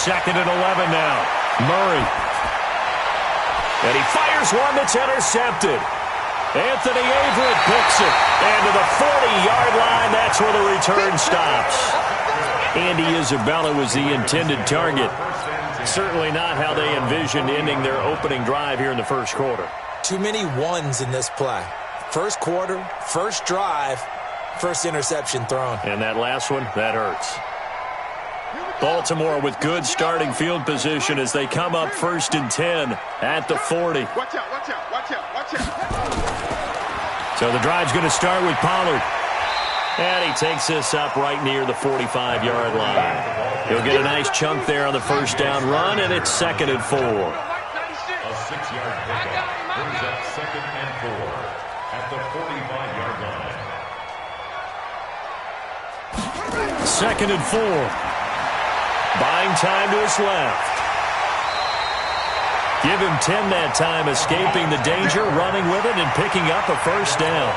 2nd and 11 now. Murray. And he fires one that's intercepted. Anthony Averett picks it. And to the 40-yard line, that's where the return stops. Andy Isabella was the intended target. Certainly not how they envisioned ending their opening drive here in the first quarter. Too many ones in this play. First quarter, first drive, first interception thrown. And that last one, that hurts. Baltimore with good starting field position as they come up 1st and 10 at the 40. Watch out, watch out, watch out, watch out. So the drive's going to start with Pollard. And he takes this up right near the 45-yard line. He'll get a nice chunk there on the first down run, and it's 2nd and 4. A 6-yard pickup brings up 2nd and 4 at the 45-yard line. 2nd and 4. Buying time to his left. Give him 10 that time, escaping the danger, running with it, and picking up a first down.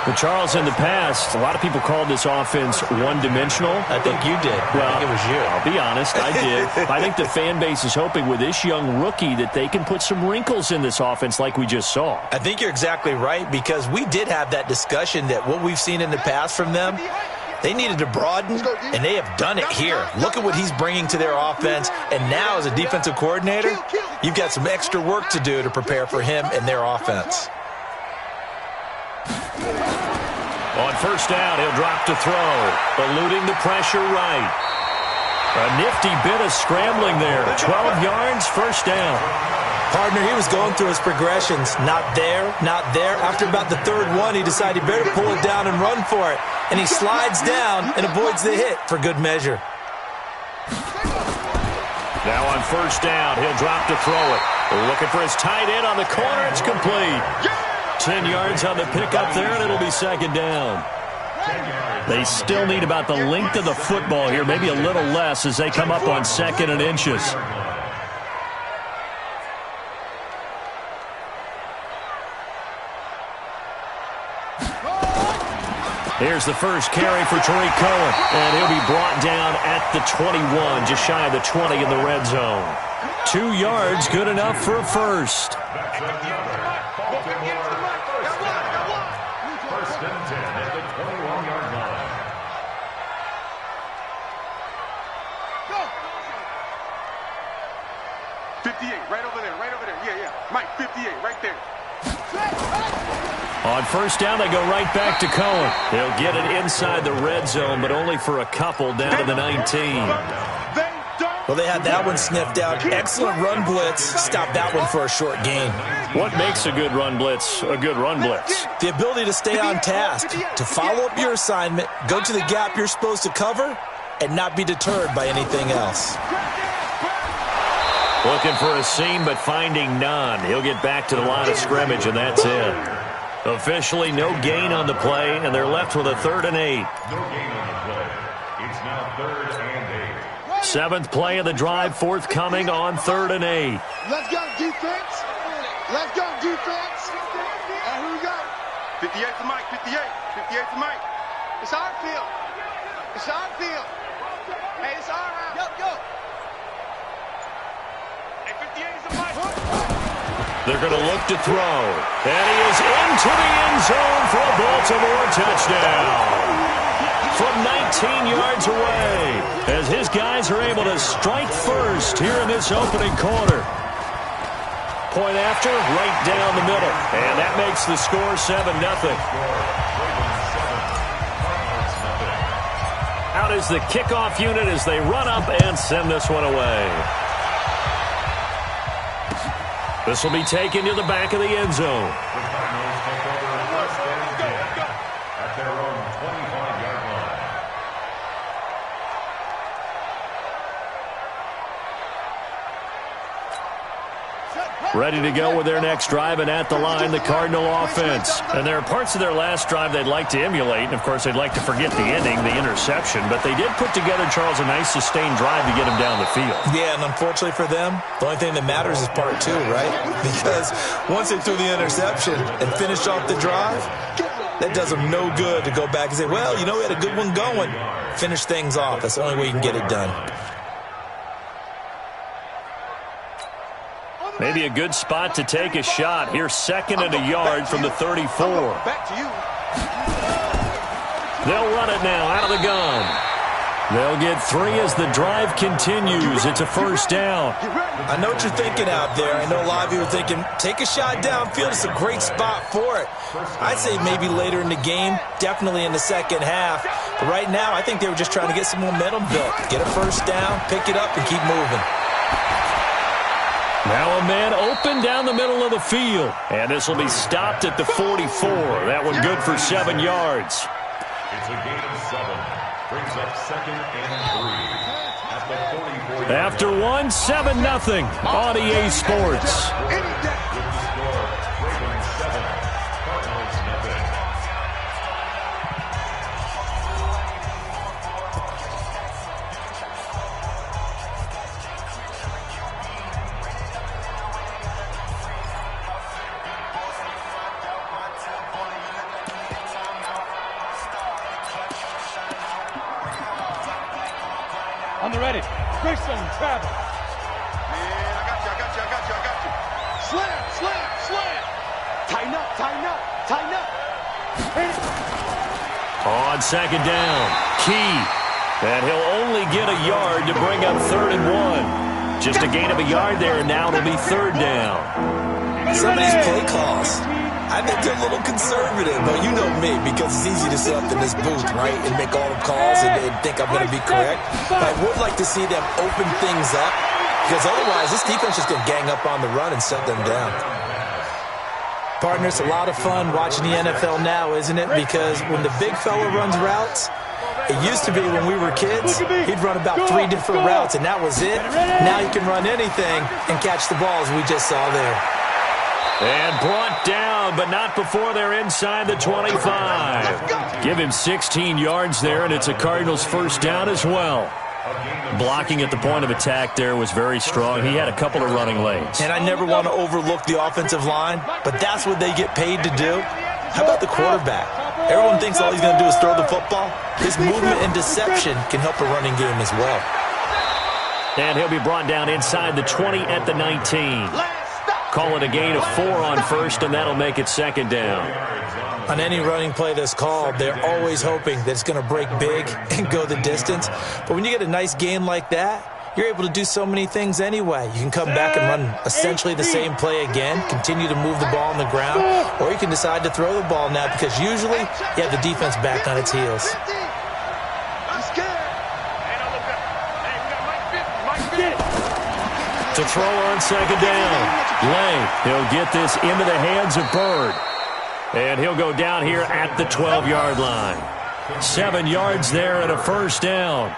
But Charles, in the past, a lot of people called this offense one-dimensional. I think you did. Well, I think it was you. I'll be honest, I did. I think the fan base is hoping with this young rookie that they can put some wrinkles in this offense like we just saw. I think you're exactly right, because we did have that discussion that what we've seen in the past from them, they needed to broaden, and they have done it here. Look at what he's bringing to their offense, and now as a defensive coordinator, you've got some extra work to do to prepare for him and their offense. On first down, he'll drop to throw, eluding the pressure right. A nifty bit of scrambling there. 12 yards, first down. Partner, he was going through his progressions. Not there, not there. After about the 3rd one, he decided he better pull it down and run for it. And he slides down and avoids the hit for good measure. Now on first down, he'll drop to throw it. Looking for his tight end on the corner. It's complete. 10 yards on the pickup there, and it'll be 2nd down. They still need about the length of the football here, maybe a little less as they come up on 2nd and inches. Here's the first carry for Tariq Cohen, and he'll be brought down at the 21, just shy of the 20 in the red zone. 2 yards, good enough for a first. First and 10 at the 21-yard line. Go! 58, right over there, right over there. Yeah, yeah. Mike, 58, right there. On first down, they go right back to Cohen. He'll get it inside the red zone, but only for a couple down to the 19. Well, they had that one sniffed out. Excellent run blitz. Stop that one for a short gain. What makes a good run blitz a good run blitz? The ability to stay on task, to follow up your assignment, go to the gap you're supposed to cover, and not be deterred by anything else. Looking for a seam, but finding none. He'll get back to the line of scrimmage, and that's it. Officially no gain on the play, and they're left with a 3rd and 8. No gain on the play. It's now 3rd and 8. 7th play of the drive, forthcoming on 3rd and 8. Let's go, defense. Let's go, defense. And who we got? 58 to Mike, 58. 58 to Mike. It's our field. It's our field. Hey, it's our round. Go. Hey, 58 is the Mike. They're going to look to throw. And he is into the end zone for a Baltimore touchdown. From 19 yards away, as his guys are able to strike first here in this opening quarter. Point after, right down the middle. And that makes the score 7-0. Out is the kickoff unit as they run up and send this one away. This will be taken to the back of the end zone. The Cardinals take over first and 10 at their own 25-yard line. Ready to go with their next drive, and at the line, the Cardinal offense. And there are parts of their last drive they'd like to emulate, and of course they'd like to forget the ending, the interception, but they did put together, Charles, a nice sustained drive to get him down the field. Yeah, and unfortunately for them, the only thing that matters is part 2, right? Because once they threw the interception and finished off the drive, that does them no good to go back and say, well, you know, we had a good one going. Finish things off. That's the only way you can get it done. Maybe a good spot to take a shot. Here's 2nd and a yard from the 34. Back to you. They'll run it now out of the gun. They'll get 3 as the drive continues. It's a 1st down. I know what you're thinking out there. I know a lot of you are thinking, take a shot downfield. It's a great spot for it. I'd say maybe later in the game, definitely in the second half. But right now, I think they were just trying to get some momentum built. Get a 1st down, pick it up, and keep moving. Now a man open down the middle of the field. And this will be stopped at the 44. That one good for 7 yards. It's a gain of 7. Brings up 2nd and 3 at the 44. After 1, 7-0 on EA Sports. With the score, Ravens 7, Cardinals nothing. On the ready. Grayson, travel. Man, I got you. Slam. Tighten up. On 2nd down, Key. And he'll only get a yard to bring up 3rd and 1. Just a gain of a yard there, and now it'll be 3rd down. Some of these play calls, I think they're a little conservative, but you know me, because it's easy to sit up in this booth, right, and make all the calls and think I'm going to be correct. But I would like to see them open things up, because otherwise this defense is going to gang up on the run and shut them down. Partner, it's a lot of fun watching the NFL now, isn't it? Because when the big fella runs routes, it used to be when we were kids, he'd run about 3 different routes, and that was it. Now he can run anything and catch the balls we just saw there. And brought down, but not before they're inside the 25. Give him 16 yards there, and it's a Cardinals 1st down as well. Blocking at the point of attack there was very strong. He had a couple of running lanes. And I never want to overlook the offensive line, but that's what they get paid to do. How about the quarterback? Everyone thinks all he's going to do is throw the football. His movement and deception can help a running game as well. And he'll be brought down inside the 20 at the 19. Call it a gain of 4 on 1st, and that'll make it 2nd down. On any running play that's called, they're always hoping that it's going to break big and go the distance. But when you get a nice gain like that, you're able to do so many things anyway. You can come back and run essentially the same play again, continue to move the ball on the ground, or you can decide to throw the ball now because usually you have the defense back on its heels. To throw on 2nd down. Lane, he'll get this into the hands of Bird. And he'll go down here at the 12-yard line. 7 yards there and a 1st down.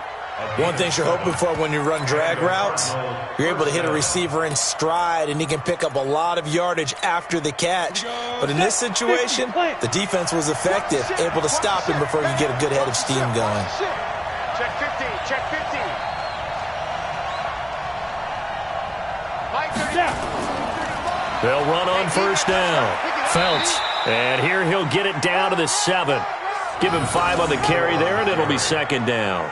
One thing you're hoping for when you run drag routes, you're able to hit a receiver in stride, and he can pick up a lot of yardage after the catch. But in this situation, the defense was effective, able to stop him before you get a good head of steam going. Check 15. They'll run on 1st down. Phelps, and here he'll get it down to the 7. Give him 5 on the carry there, and it'll be 2nd down.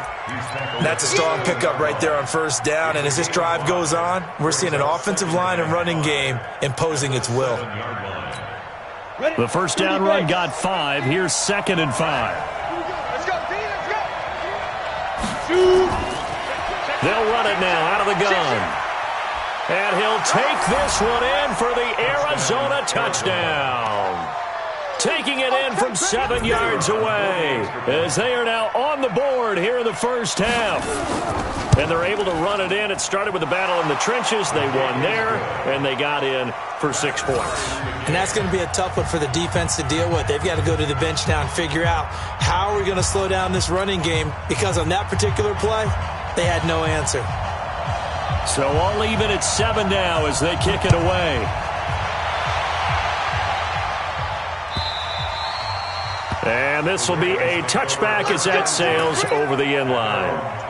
That's a strong pickup right there on 1st down, and as this drive goes on, we're seeing an offensive line and running game imposing its will. The 1st down run got 5. Here's 2nd and 5. Let's go, D, let's go. They'll run it now out of the gun. And he'll take this one in for the Arizona touchdown. Taking it in from 7 yards away as they are now on the board here in the 1st half. And they're able to run it in. It started with a battle in the trenches. They won there, and they got in for 6 points. And that's going to be a tough one for the defense to deal with. They've got to go to the bench now and figure out how are we going to slow down this running game, because on that particular play, they had no answer. So all even at 7 now as they kick it away. And this will be a touchback as that sails over the end line.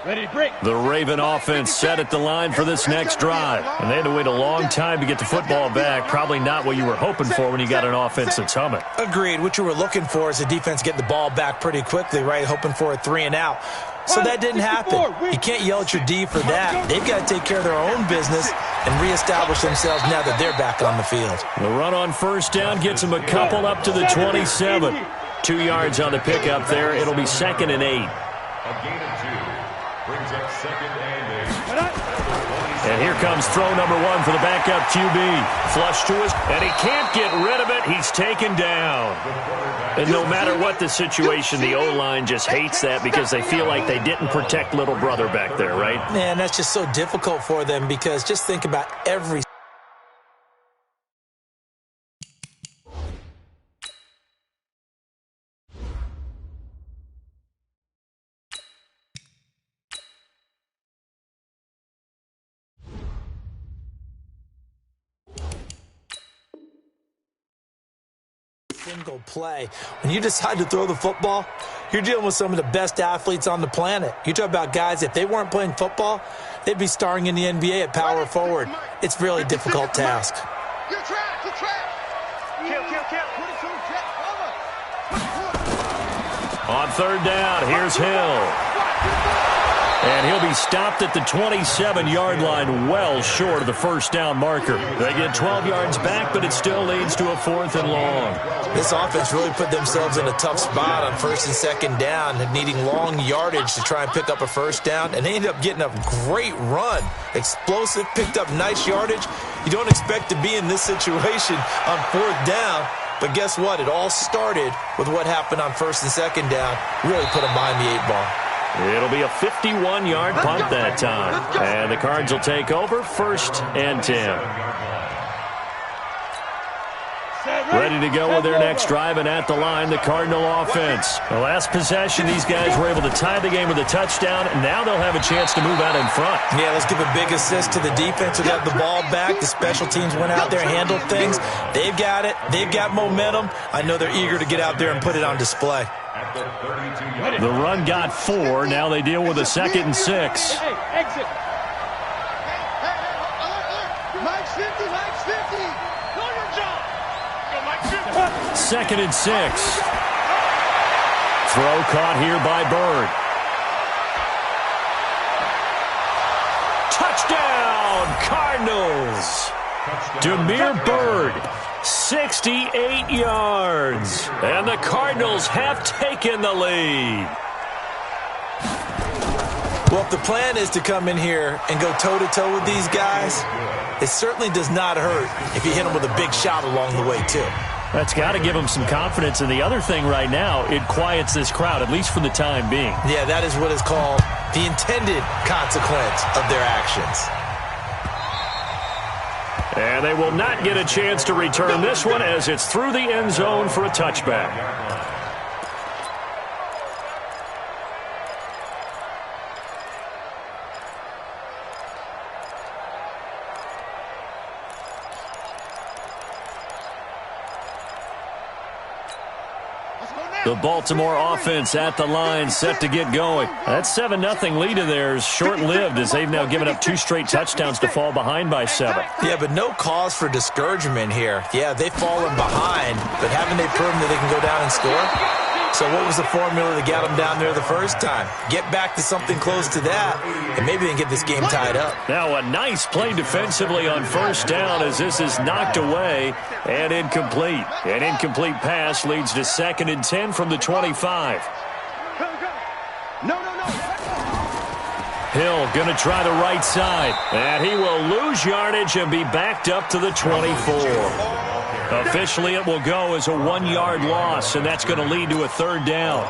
Ready, break. The Raven offense set at the line for this next drive. And they had to wait a long time to get the football back. Probably not what you were hoping for when you got an offense that's humming. Agreed. What you were looking for is the defense get the ball back pretty quickly, right? Hoping for a 3 and out. So that didn't happen. You can't yell at your D for that. They've got to take care of their own business and reestablish themselves now that they're back on the field. The run on first down gets them a couple up to the 27. 2 yards on the pickup there. It'll be 2nd and 8. A gain of 2 brings up 2nd and 8. And here comes throw number 1 for the backup QB. Flush to his, and he can't get rid of it. He's taken down. And no matter what the situation, the O-line just hates that because they feel like they didn't protect little brother back there, right? Man, that's just so difficult for them because just think about every single play. When you decide to throw the football, you're dealing with some of the best athletes on the planet. You talk about guys, if they weren't playing football, they'd be starring in the NBA at power forward. It's a really difficult task. You're trash. You're trash. Kill. 22, jet, cover. On third down, here's Hill. And he'll be stopped at the 27-yard line, well short of the first down marker. They get 12 yards back, but it still leads to a 4th and long. This offense really put themselves in a tough spot on 1st and 2nd down, needing long yardage to try and pick up a first down, and they ended up getting a great run. Explosive, picked up nice yardage. You don't expect to be in this situation on 4th down, but guess what? It all started with what happened on 1st and 2nd down. Really put them behind the 8 ball. It'll be a 51-yard punt that time. And the Cards will take over 1st and 10. Ready to go with their next drive, and at the line, the Cardinal offense. The last possession, these guys were able to tie the game with a touchdown, and now they'll have a chance to move out in front. Yeah, let's give a big assist to the defense who got the ball back. The special teams went out there, handled things. They've got it. They've got momentum. I know they're eager to get out there and put it on display. The run got 4. Now they deal with a 2nd and 6. Hey, exit. Mike's 50. Know your job. Go, Mike 50. 2nd and 6. Throw caught here by Bird. Touchdown, Cardinals. Demir Bird, 68 yards. And the Cardinals have taken the lead. Well, if the plan is to come in here and go toe-to-toe with these guys, it certainly does not hurt if you hit them with a big shot along the way, too. That's got to give them some confidence. And the other thing right now, it quiets this crowd, at least for the time being. Yeah, that is what is called the intended consequence of their actions. And they will not get a chance to return this one as it's through the end zone for a touchback. The Baltimore offense at the line, set to get going. That 7-0 lead of theirs short-lived as they've now given up 2 straight touchdowns to fall behind by 7. Yeah, but no cause for discouragement here. Yeah, they've fallen behind, but haven't they proven that they can go down and score? So what was the formula that got them down there the first time? Get back to something close to that, and maybe they can get this game tied up. Now a nice play defensively on first down as this is knocked away and incomplete. An incomplete pass leads to 2nd and 10 from the 25. No. Hill going to try the right side, and he will lose yardage and be backed up to the 24. Officially, it will go as a 1-yard loss, and that's going to lead to a 3rd down.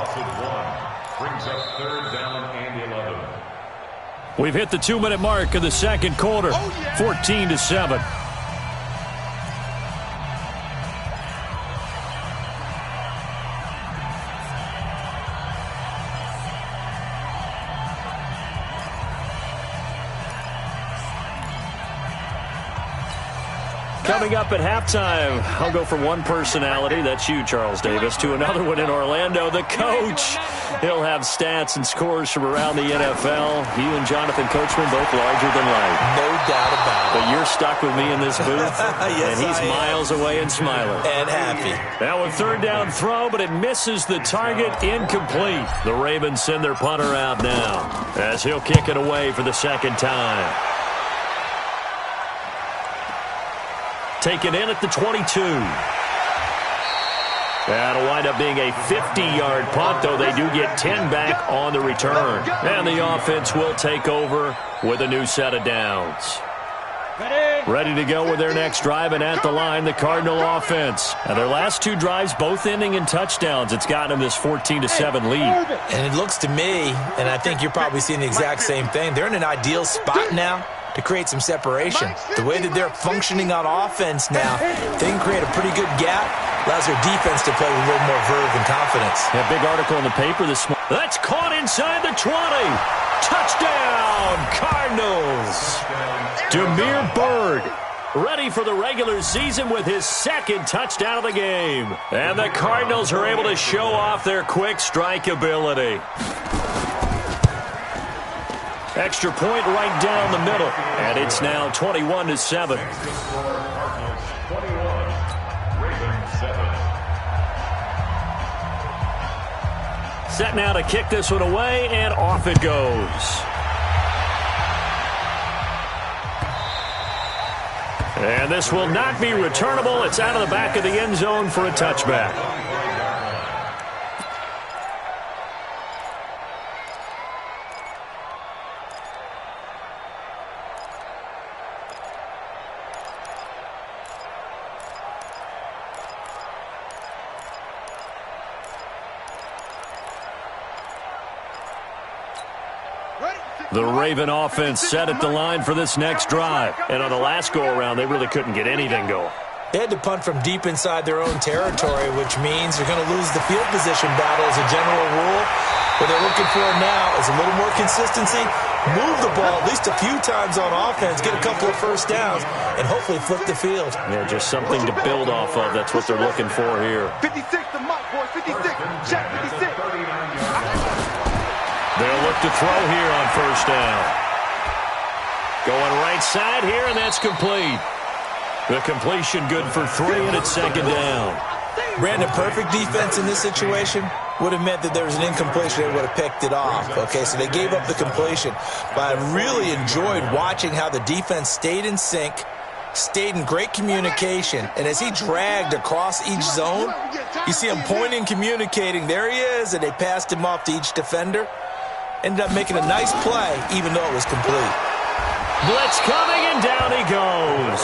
Brings up 3rd down and 11. We've hit the 2-minute mark of the second quarter, 14-7. Coming up at halftime, I'll go from one personality, that's you, Charles Davis, to another one in Orlando, the coach. He'll have stats and scores from around the NFL. You and Jonathan Coachman both larger than life. No doubt about it. But you're stuck with me in this booth, yes, and he's miles away and smiling. And happy. Now a third down throw, but it misses the target, incomplete. The Ravens send their punter out now as he'll kick it away for the second time. Taken in at the 22. That'll wind up being a 50-yard punt, though they do get 10 back on the return. And the offense will take over with a new set of downs. Ready to go with their next drive, and at the line, the Cardinal offense. And their last two drives, both ending in touchdowns. It's gotten them this 14-7 lead. And it looks to me, and I think you're probably seeing the exact same thing, they're in an ideal spot now to create some separation. The way that they're functioning on offense now, they can create a pretty good gap, allows their defense to play with a little more verve and confidence. A big article in the paper this morning. That's caught inside the 20. Touchdown, Cardinals. Damiere Byrd ready for the regular season with his second touchdown of the game. And the Cardinals are able to show off their quick strike ability. Extra point right down the middle. And it's now 21-7. Set now to kick this one away, and off it goes. And this will not be returnable. It's out of the back of the end zone for a touchback. The Raven offense set at the line for this next drive. And on the last go-around, they really couldn't get anything going. They had to punt from deep inside their own territory, which means they're going to lose the field position battle as a general rule. What they're looking for now is a little more consistency, move the ball at least a few times on offense, get a couple of first downs, and hopefully flip the field. Yeah, just something to build off of. That's what they're looking for here. 56 to Mike, boys. 56. Check 56. They'll look to throw here on first down. Going right side here, and that's complete. The completion good for 3, and it's second down. Brandon, perfect defense in this situation would have meant that there was an incompletion. They would have picked it off. Okay, so they gave up the completion. But I really enjoyed watching how the defense stayed in sync, stayed in great communication, and as he dragged across each zone, you see him pointing, communicating. There he is, and they passed him off to each defender. Ended up making a nice play, even though it was complete. Blitz coming, and down he goes.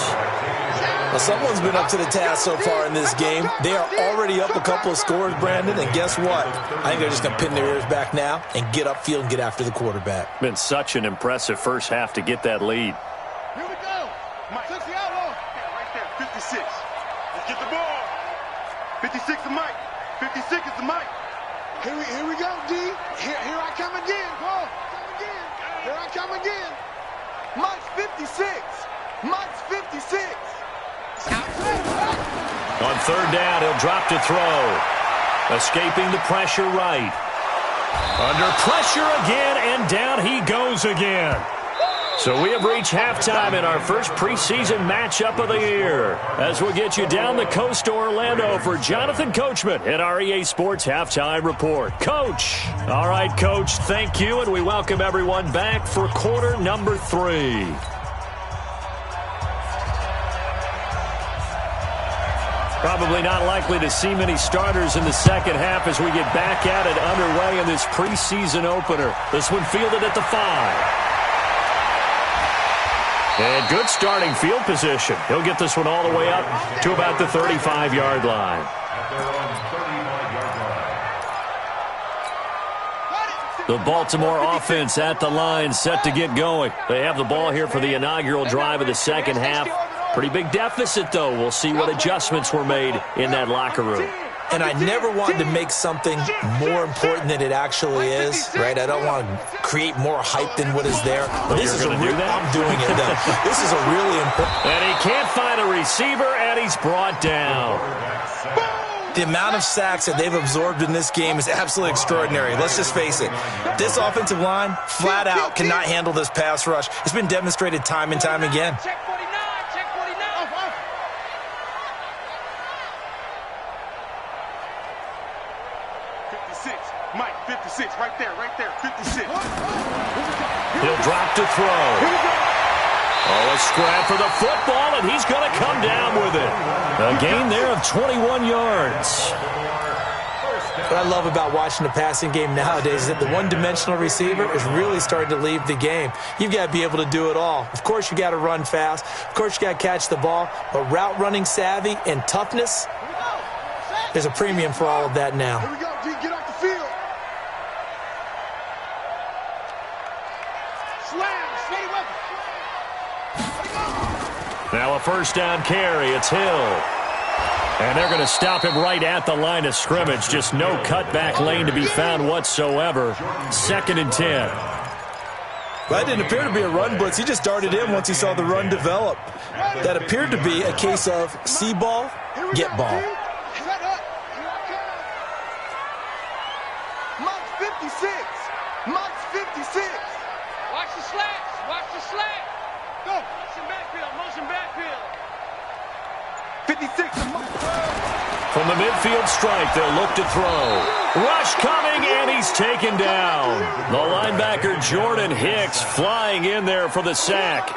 Well, someone's been up to the task so far in this game. They are already up a couple of scores, Brandon, and guess what? I think they're just going to pin their ears back now and get upfield and get after the quarterback. Been such an impressive first half to get that lead. Here we go. Mike. 60 outlaw. Right there. 56. Let's get the ball. 56 to Mike. 56 is the Mike. Here we go, D. Here I come again. Whoa. Here I come again. Mike's 56. Mike's 56. On third down, he'll drop to throw. Escaping the pressure right. Under pressure again, and down he goes again. So we have reached halftime in our first preseason matchup of the year. As we'll get you down the coast to Orlando for Jonathan Coachman at our EA Sports Halftime Report. Coach. All right, Coach, thank you, and we welcome everyone back for quarter number 3. Probably not likely to see many starters in the second half as we get back at it underway in this preseason opener. This one fielded at the 5. And good starting field position. He'll get this one all the way up to about the 35-yard line. The Baltimore offense at the line, set to get going. They have the ball here for the inaugural drive of the second half. Pretty big deficit, though. We'll see what adjustments were made in that locker room. And I never want to make something more important than it actually is, right? I don't want to create more hype than what is there. This is I'm doing it, though. This is a really important. And he can't find a receiver, and he's brought down. The amount of sacks that they've absorbed in this game is absolutely extraordinary. Let's just face it. This offensive line, flat out, cannot handle this pass rush. It's been demonstrated time and time again. Check 49, check 49. 56, Mike, 56, right there, 56. He'll drop to throw. Oh, a scrap for the football, and he's going to come down with it. A gain there of 21 yards. What I love about watching the passing game nowadays is that the one-dimensional receiver is really starting to leave the game. You've got to be able to do it all. Of course, you got to run fast. Of course, you got to catch the ball. But route running savvy and toughness, there's a premium for all of that now. Here we go, G, get off the field. Slam, steady weapon. Now a first down carry. It's Hill. And they're going to stop him right at the line of scrimmage. Just no cutback lane to be found whatsoever. 2nd and 10. That didn't appear to be a run blitz. He just darted in once he saw the run develop. That appeared to be a case of see ball, get ball. Shut up. Mike's 56. Mike's 56. Watch the slats. Watch the slats. Go. Motion backfield. Motion backfield. 56. From the midfield stripe, they'll look to throw. Rush coming, and he's taken down. The linebacker, Jordan Hicks, flying in there for the sack.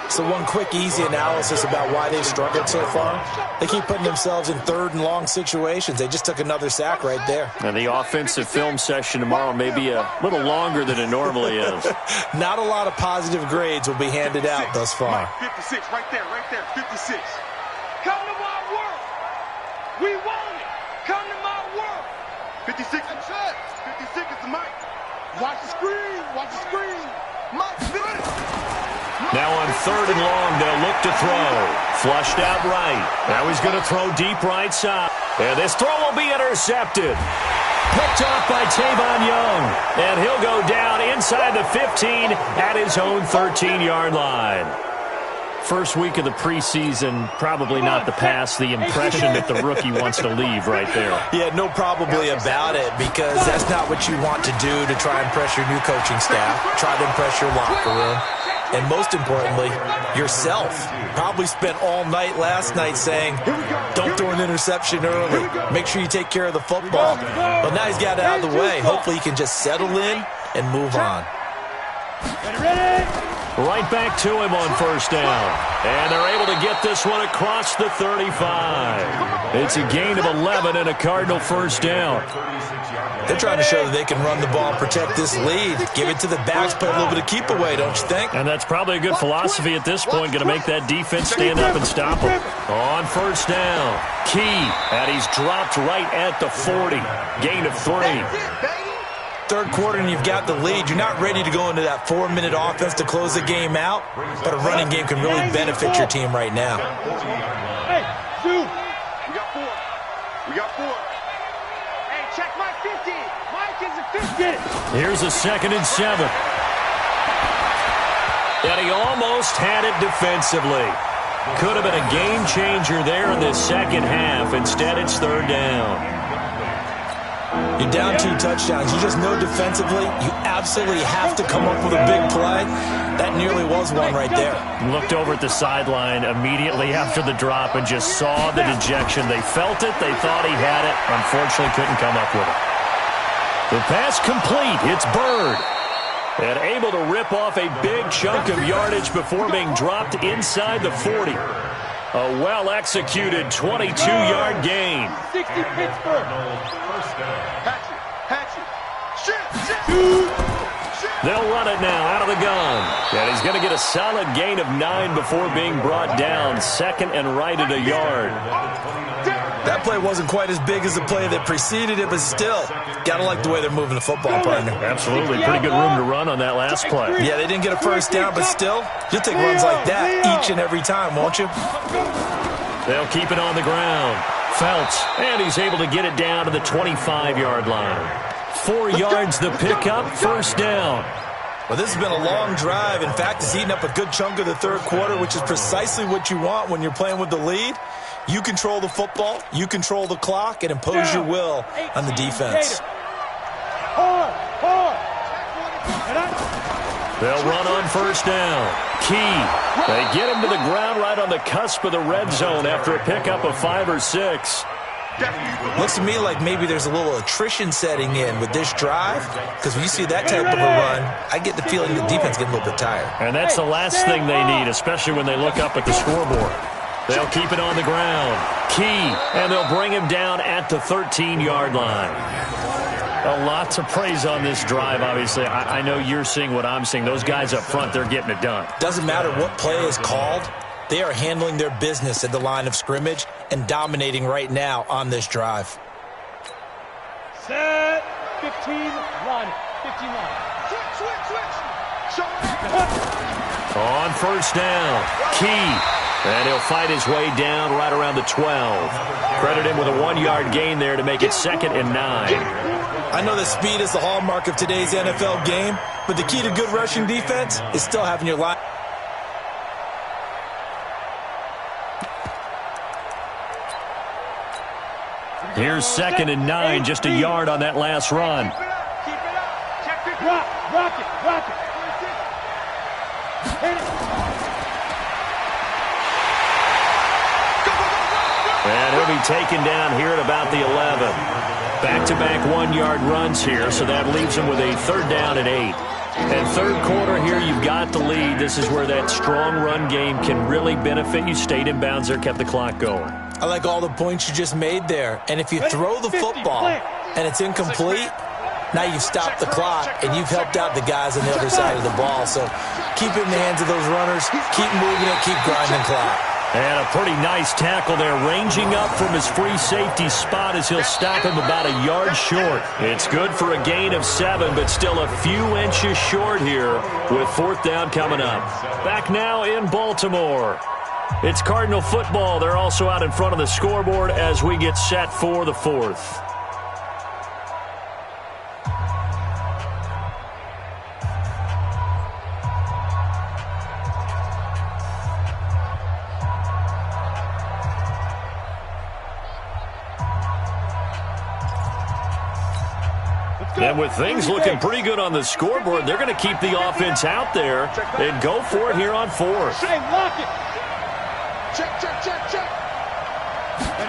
So one quick, easy analysis about why they've struggled so far. They keep putting themselves in 3rd and long situations. They just took another sack right there. And the offensive film session tomorrow may be a little longer than it normally is. Not a lot of positive grades will be handed out thus far. 56, right there, 56. Come to my work. We want it. Come to my work. 56. That's it. 56 is the mic. Watch the screen. Watch the screen. Mike's 50. Now on 3rd and long, they'll look to throw. Flushed out right. Now he's going to throw deep right side. And this throw will be intercepted. Picked off by Tavon Young. And he'll go down inside the 15 at his own 13-yard line. First week of the preseason, probably not the pass, the impression that the rookie wants to leave right there. Yeah, no probably about it, because that's not what you want to do to try and impress your new coaching staff, try to impress your locker room, and most importantly, yourself. Probably spent all night last night saying, don't throw an interception early. Make sure you take care of the football. But now he's got it out of the way. Hopefully he can just settle in and move on. Ready? Right back to him on first down. And they're able to get this one across the 35. It's a gain of 11 and a Cardinal first down. They're trying to show that they can run the ball and protect this lead. Give it to the backs, play a little bit of keep away, don't you think? And that's probably a good philosophy at this point. Going to make that defense stand up and stop them. On first down, Key. And he's dropped right at the 40. Gain of 3. 3rd quarter and you've got the lead. You're not ready to go into that 4-minute offense to close the game out, but a running game can really benefit your team right now. Hey, shoot. We got 4. We got 4. Hey, check Mike 50. Mike is a 50. Here's a 2nd and 7. And he almost had it defensively. Could have been a game changer there in the second half. Instead, it's 3rd down. You're down 2 touchdowns. You just know defensively you absolutely have to come up with a big play. That nearly was one right there. Looked over at the sideline immediately after the drop and just saw the dejection. They felt it. They thought he had it. Unfortunately, couldn't come up with it. The pass complete. It's Bird. And able to rip off a big chunk of yardage before being dropped inside the 40. A well-executed 22-yard gain. 60 Pittsburgh. They'll run it now out of the gun. And he's going to get a solid gain of 9 before being brought down. 2nd and right at a yard. That play wasn't quite as big as the play that preceded it, but still, got to like the way they're moving the football, partner. Absolutely. Pretty good room to run on that last play. Yeah, they didn't get a first down, but still, you'll take runs like that each and every time, won't you? They'll keep it on the ground. Phelps, and he's able to get it down to the 25-yard line. 4 yards the pickup, first down. Well, this has been a long drive. In fact, it's eaten up a good chunk of the third quarter, which is precisely what you want when you're playing with the lead. You control the football, you control the clock, and impose your will on the defense. They'll run on first down. Key. They get him to the ground right on the cusp of the red zone after a pickup of 5 or 6. Looks to me like maybe there's a little attrition setting in with this drive, because when you see that type of a run, I get the feeling the defense getting a little bit tired. And that's the last thing they need, especially when they look up at the scoreboard. They'll keep it on the ground. Key, and they'll bring him down at the 13-yard line. A lot to praise on this drive, obviously. I know you're seeing what I'm seeing. Those guys up front, they're getting it done. Doesn't matter what play is called. They are handling their business at the line of scrimmage and dominating right now on this drive. Set. 15. Line it. 15 line. Switch. On first down, Key. And he'll fight his way down right around the 12. Credit him with a 1-yard gain there to make it 2nd and 9. I know that speed is the hallmark of today's NFL game, but the key to good rushing defense is still having your line. Here's 2nd and 9, just a yard on that last run. Rock it. Hit it. And he'll be taken down here at about the 11. Back-to-back 1-yard runs here, so that leaves him with a 3rd down and 8. And third quarter here, you've got the lead. This is where that strong run game can really benefit you. Stayed in bounds there, kept the clock going. I like all the points you just made there. And if you throw the football and it's incomplete, now you've stopped the clock and you've helped out the guys on the other side of the ball. So keep it in the hands of those runners, keep moving it, keep grinding clock. And a pretty nice tackle there, ranging up from his free safety spot as he'll stop him about a yard short. It's good for a gain of 7, but still a few inches short here with 4th down coming up. Back now in Baltimore. It's Cardinal football. They're also out in front of the scoreboard as we get set for the 4th. And with things looking pretty good on the scoreboard, they're going to keep the offense out there and go for it here on 4th. Hey, lock it. Check.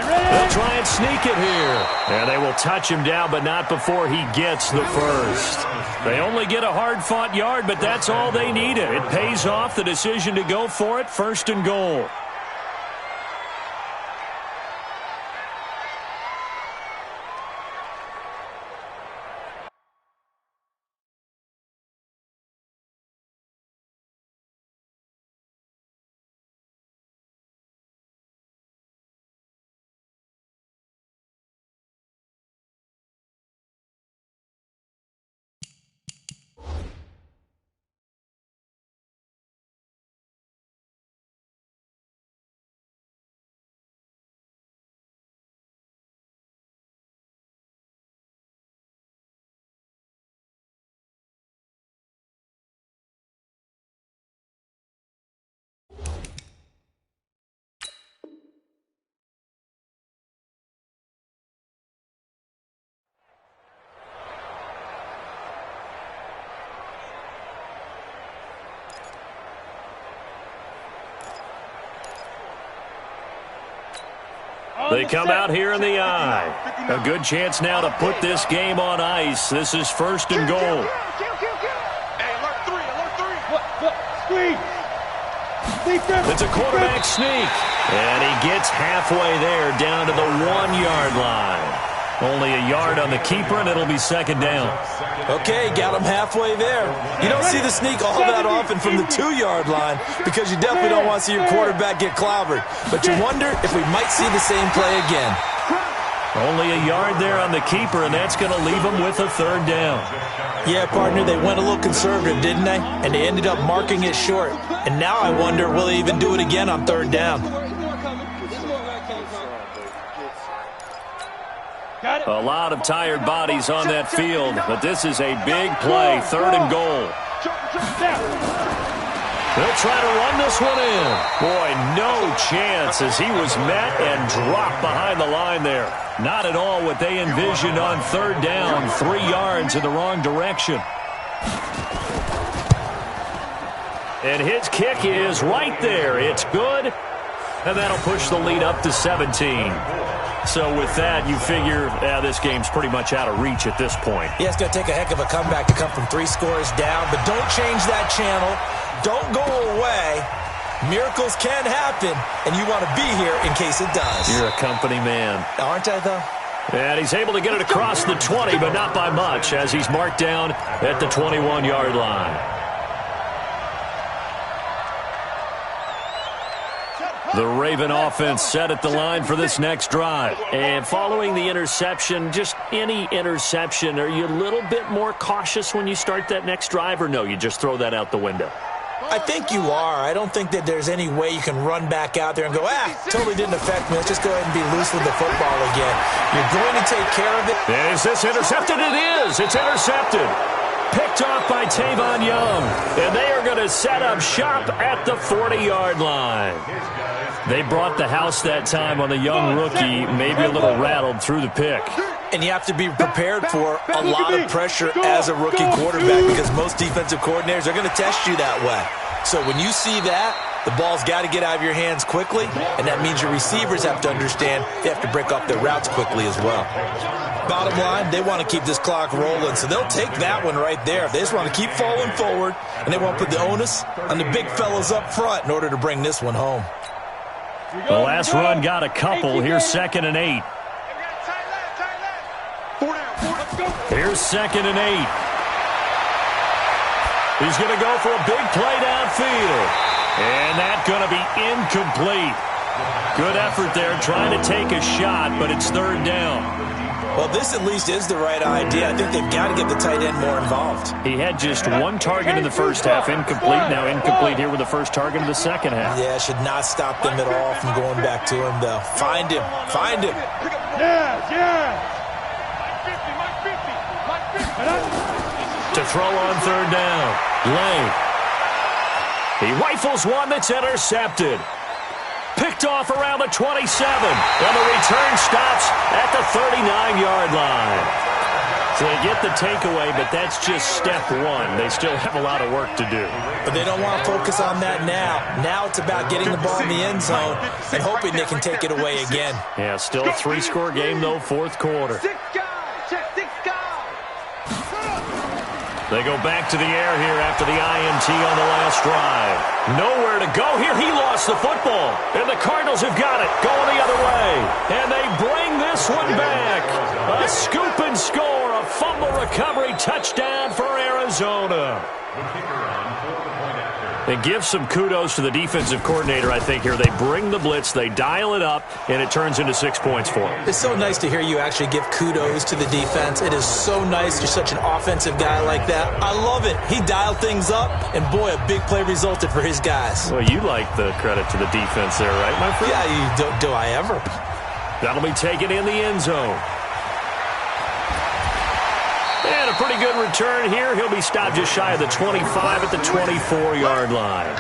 They'll try and sneak it here. And they will touch him down, but not before he gets the first. They only get a hard-fought yard, but that's all they needed. It pays off, the decision to go for it, 1st and goal. They come out here in the eye. A good chance now to put this game on ice. This is 1st and goal. Hey, alert 3. Sneak. It's a quarterback sneak. And he gets halfway there down to the 1-yard line. Only a yard on the keeper, and it'll be 2nd down. Okay, got him halfway there. You don't see the sneak all that often from the 2-yard line because you definitely don't want to see your quarterback get clobbered. But you wonder if we might see the same play again. Only a yard there on the keeper, and that's going to leave him with a 3rd down. Yeah, partner, they went a little conservative, didn't they? And they ended up marking it short. And now I wonder, will they even do it again on 3rd down? A lot of tired bodies on that field, but this is a big play, 3rd and goal. They'll try to run this one in. Boy, no chance as he was met and dropped behind the line there. Not at all what they envisioned on 3rd down, 3 yards in the wrong direction. And his kick is right there. It's good, and that'll push the lead up to 17. So with that, you figure this game's pretty much out of reach at this point. Yeah, it's going to take a heck of a comeback to come from 3 scores down, but don't change that channel. Don't go away. Miracles can happen, and you want to be here in case it does. You're a company man. Aren't I, though? And he's able to get it across the 20, but not by much, as he's marked down at the 21-yard line. The Raven offense set at the line for this next drive. And following the interception, just any interception, are you a little bit more cautious when you start that next drive, or no, you just throw that out the window? I think you are. I don't think that there's any way you can run back out there and go, totally didn't affect me. Let's just go ahead and be loose with the football again. You're going to take care of it. And is this intercepted? It is. It's intercepted. Picked off by Tavon Young. And they are going to set up shop at the 40-yard line. They brought the house that time on the young rookie, maybe a little rattled through the pick. And you have to be prepared for a lot of pressure as a rookie quarterback because most defensive coordinators are going to test you that way. So when you see that, the ball's got to get out of your hands quickly, and that means your receivers have to understand they have to break off their routes quickly as well. Bottom line, they want to keep this clock rolling, so they'll take that one right there. They just want to keep falling forward, and they want to put the onus on the big fellas up front in order to bring this one home. The last run got a couple. Here's 2nd and 8. Here's 2nd and 8. He's going to go for a big play downfield. And that's going to be incomplete. Good effort there trying to take a shot, but it's 3rd down. Well, this at least is the right idea. I think they've got to get the tight end more involved. He had just 1 target in the first half, incomplete. Now incomplete here with the first target in the second half. Yeah, should not stop them at all from going back to him, though. Find him. Find him. To throw on 3rd down. Lane. He rifles one that's intercepted. Picked off around the 27. And the return stops at the 39-yard line. So they get the takeaway, but that's just step 1. They still have a lot of work to do. But they don't want to focus on that now. Now it's about getting the ball in the end zone and hoping they can take it away again. Yeah, still a 3-score game, though, 4th quarter. They go back to the air here after the INT on the last drive. Nowhere to go here. He lost the football. And the Cardinals have got it. Going the other way. And they bring this one back. A scoop and score. A fumble recovery touchdown for Arizona. And give some kudos to the defensive coordinator, I think, here. They bring the blitz, they dial it up, and it turns into 6 points for them. It's so nice to hear you actually give kudos to the defense. It is so nice. You're such an offensive guy like that. I love it. He dialed things up, and boy, a big play resulted for his guys. Well, you like the credit to the defense there, right, my friend? Yeah, do I ever? That'll be taken in the end zone. And a pretty good return here. He'll be stopped just shy of the 25 at the 24-yard line.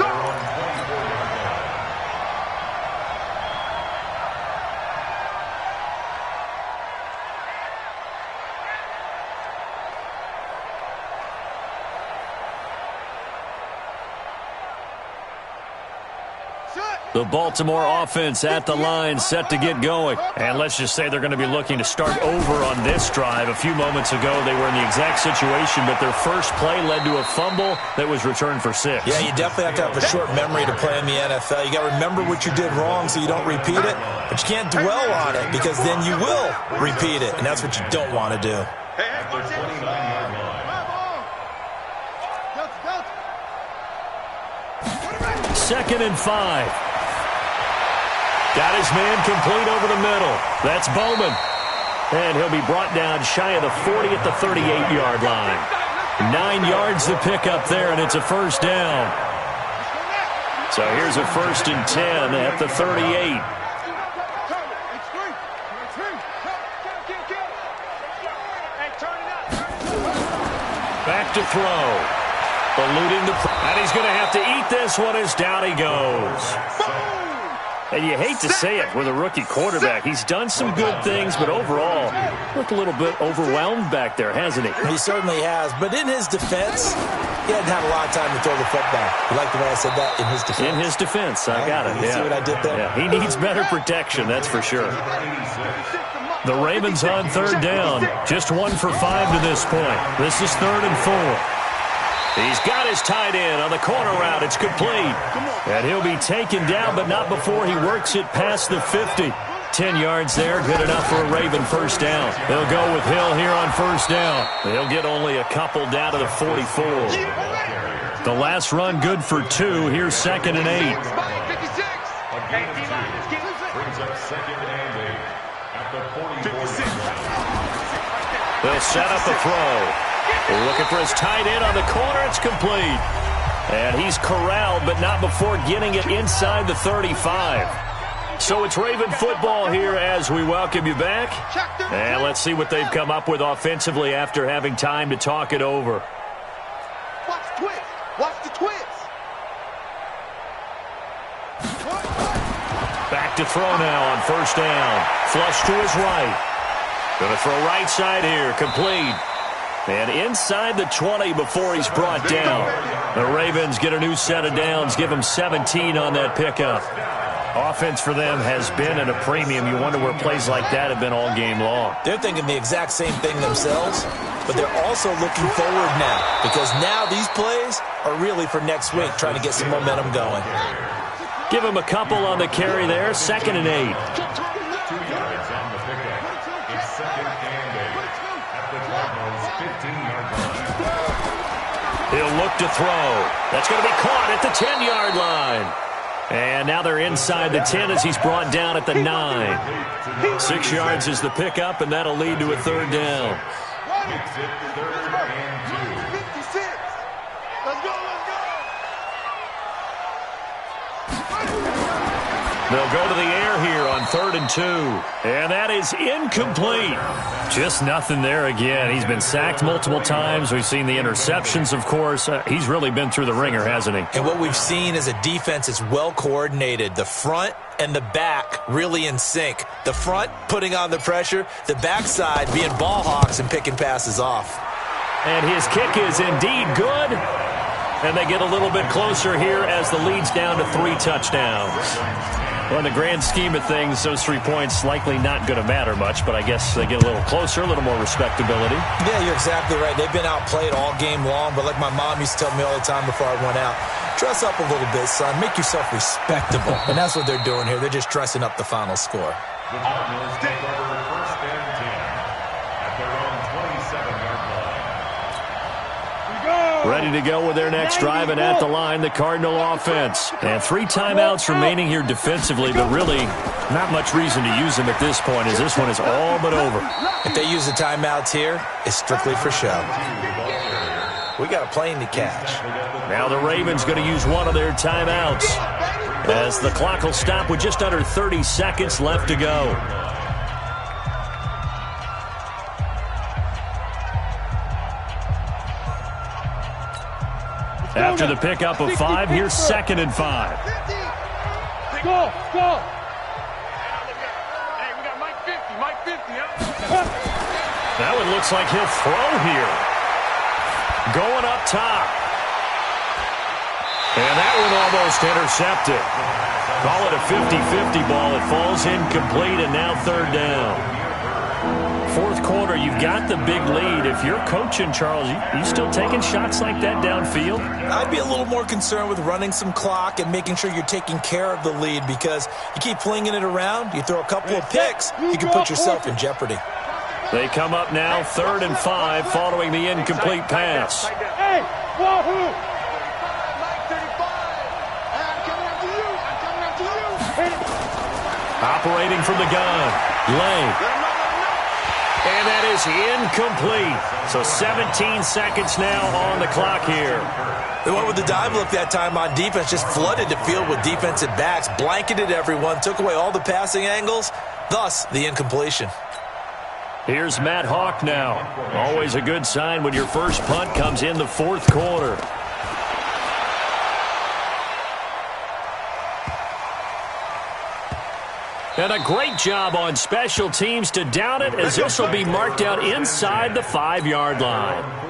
The Baltimore offense at the line, set to get going. And let's just say they're going to be looking to start over on this drive. A few moments ago, they were in the exact situation, but their first play led to a fumble that was returned for 6. Yeah, you definitely have to have a short memory to play in the NFL. You got to remember what you did wrong so you don't repeat it, but you can't dwell on it because then you will repeat it, and that's what you don't want to do. Second and 5. Got his man complete over the middle. That's Bowman. And he'll be brought down shy of the 40 at the 38-yard line. 9 yards to pick up there, and it's a first down. So here's a 1st and 10 at the 38. to throw. Eluding and he's going to have to eat this one as down he goes. And you hate to say it with a rookie quarterback. He's done some good things, but overall, looked a little bit overwhelmed back there, hasn't he? He certainly has. But in his defense, he hadn't had a lot of time to throw the football. You like the way I said that? In his defense? In his defense. I got it. You see what I did there? Yeah, he needs better protection, that's for sure. The Ravens on third down. Just 1 for 5 to this point. This is 3rd and 4. He's got his tight end on the corner route. It's complete. And he'll be taken down, but not before he works it past the 50. 10 yards there, good enough for a Raven first down. They'll go with Hill here on first down. He'll get only a couple down to the 44. The last run good for 2. Here's 2nd and 8. Brings up 2nd and 8 at the 44. They'll set up the throw. Looking for his tight end on the corner. It's complete. And he's corralled, but not before getting it inside the 35. So it's Raven football here as we welcome you back. And let's see what they've come up with offensively after having time to talk it over. Watch the twist. Watch the twist. Back to throw now on first down. Flush to his right. Going to throw right side here. Complete. And inside the 20 before he's brought down. The Ravens get a new set of downs. Give them 17 on that pickup. Offense for them has been at a premium. You wonder where plays like that have been all game long. They're thinking the exact same thing themselves, but they're also looking forward now because now these plays are really for next week, trying to get some momentum going. Give him a couple on the carry there. 2nd and 8. 2 yards on the pickup. It's 2nd and 8 at the Cardinals' 15-yard line. He'll look to throw. That's going to be caught at the 10-yard line. And now they're inside the 10 as he's brought down at the 9. 6 yards is the pickup, and that'll lead to a 3rd down. Makes it 3rd and 2. 56. Let's go, let's go. They'll go to the air here on 3rd and 2. And that is incomplete. Just nothing there again. He's been sacked multiple times. We've seen the interceptions, of course. He's really been through the ringer, hasn't he? And what we've seen is a defense is well coordinated. The front and the back really in sync. The front putting on the pressure. The backside being ball hawks and picking passes off. And his kick is indeed good. And they get a little bit closer here as the lead's down to 3 touchdowns. Well, in the grand scheme of things, those 3 points likely not going to matter much, but I guess they get a little closer, a little more respectability. Yeah, you're exactly right. They've been outplayed all game long, but like my mom used to tell me all the time before I went out, dress up a little bit, son. Make yourself respectable. And that's what they're doing here. They're just dressing up the final score. The Cardinals take over 1st and 10 at their own 27-yard line. Ready to go with their next drive, and at the line, the Cardinal offense. And 3 timeouts remaining here defensively, but really not much reason to use them at this point as this one is all but over. If they use the timeouts here, it's strictly for show. We got a plane to catch. Now the Ravens going to use one of their timeouts as the clock will stop with just under 30 seconds left to go. After the pickup of 5, here's 2nd and 5. Go, go. Hey, we got Mike 50, Mike 50, huh? That one looks like he'll throw here. Going up top. And that one almost intercepted. Call it a 50-50 ball. It falls incomplete, and now 3rd down. 4th quarter, you've got the big lead. If you're coaching, Charles, you still taking shots like that downfield? I'd be a little more concerned with running some clock and making sure you're taking care of the lead because you keep flinging it around, you throw a couple of picks, you can put yourself in jeopardy. They come up now 3rd and 5 following the incomplete pass. Hey, wahoo! Mike 35. I'm coming after you. I'm coming after you. Operating from the gun. Lay. And that is incomplete. So 17 seconds now on the clock here. They went with the dive look that time on defense, just flooded the field with defensive backs, blanketed everyone, took away all the passing angles, thus the incompletion. Here's Matt Hawk now. Always a good sign when your first punt comes in the fourth quarter. And a great job on special teams to down it, as this will be marked out inside the 5-yard line.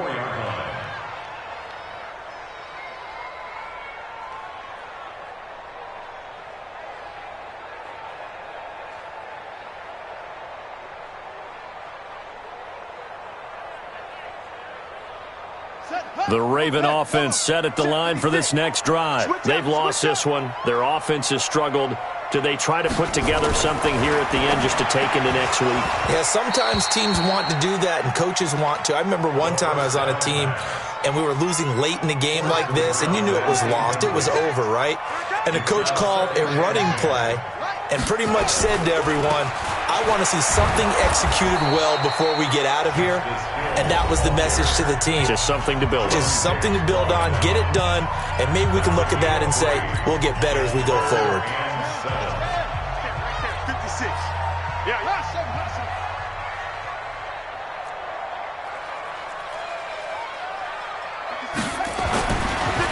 The Raven offense set at the line for this next drive. They've lost this one. Their offense has struggled. Do they try to put together something here at the end just to take into next week? Yeah, sometimes teams want to do that and coaches want to. I remember one time I was on a team and we were losing late in the game like this, and you knew it was lost. It was over, right? And the coach called a running play and pretty much said to everyone, I want to see something executed well before we get out of here. And that was the message to the team. Just something to build on. Just something to build on, get it done, and maybe we can look at that and say, we'll get better as we go forward. 56. Yeah,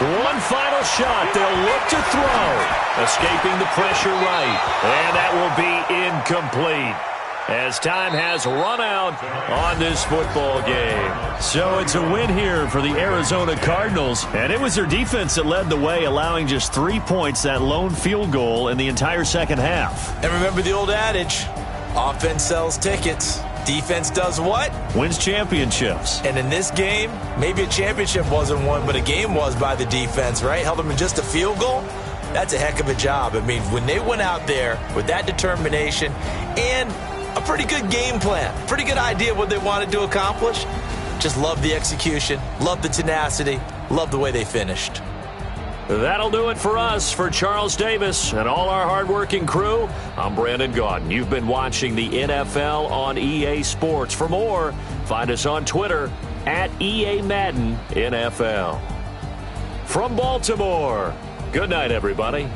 One final shot. They'll look to throw. Escaping the pressure right. And that will be incomplete, as time has run out on this football game. So it's a win here for the Arizona Cardinals. And it was their defense that led the way, allowing just 3 points, that lone field goal in the entire second half. And remember the old adage, offense sells tickets. Defense does what? Wins championships. And in this game, maybe a championship wasn't won, but a game was by the defense, right? Held them in just a field goal. That's a heck of a job. I mean, when they went out there with that determination and a pretty good game plan, pretty good idea of what they wanted to accomplish, just love the execution, love the tenacity, love the way they finished. That'll do it for us. For Charles Davis and all our hardworking crew, I'm Brandon Gaudin. You've been watching the NFL on EA Sports. For more, find us on Twitter at EA Madden NFL. From Baltimore, good night, everybody.